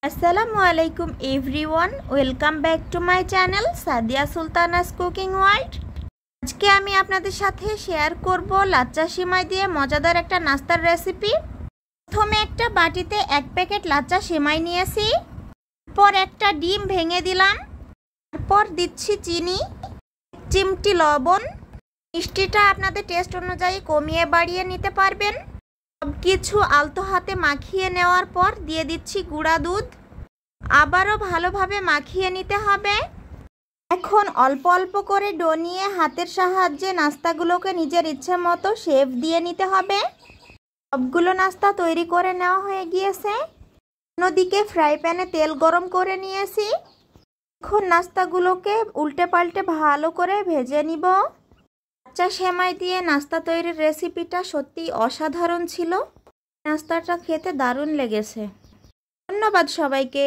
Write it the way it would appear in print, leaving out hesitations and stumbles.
আসসালামু আলাইকুম everyone, welcome back to my channel Sadia Sultana's cooking world. আজকে আমি আপনাদের সাথে শেয়ার করব লাচ্চা সেমাই দিয়ে মজাদার একটা নাস্তার রেসিপি। প্রথমে একটা বাটিতে 1 প্যাকেট লাচ্চা সেমাই নিয়েছি, তারপর একটা ডিম ভেঙে দিলাম, তারপর দিচ্ছি চিনি, 1 চিমটি লবণ। মিষ্টিটা আপনাদের টেস্ট অনুযায়ী কমিয়ে বাড়িয়ে নিতে পারবেন। সব কিছু আলতো হাতে মাখিয়ে নেওয়ার পর দিয়ে দিচ্ছি গুঁড়া দুধ। আবারও ভালোভাবে মাখিয়ে নিতে হবে। এখন অল্প অল্প করে ডো নিয়ে হাতের সাহায্যে নাস্তাগুলোকে নিজের ইচ্ছে মতো শেপ দিয়ে নিতে হবে। সবগুলো নাস্তা তৈরি করে নেওয়া হয়ে গিয়েছে। অন্যদিকে ফ্রাই প্যানে তেল গরম করে নিয়েছি। এখন নাস্তাগুলোকে উল্টে পাল্টে ভালো করে ভেজে নিব। লাচ্চা সেমাই দিয়ে নাস্তা তৈরির রেসিপিটা সত্যিই অসাধারণ ছিল। নাস্তাটা খেতে দারুণ লেগেছে। ধন্যবাদ সবাইকে।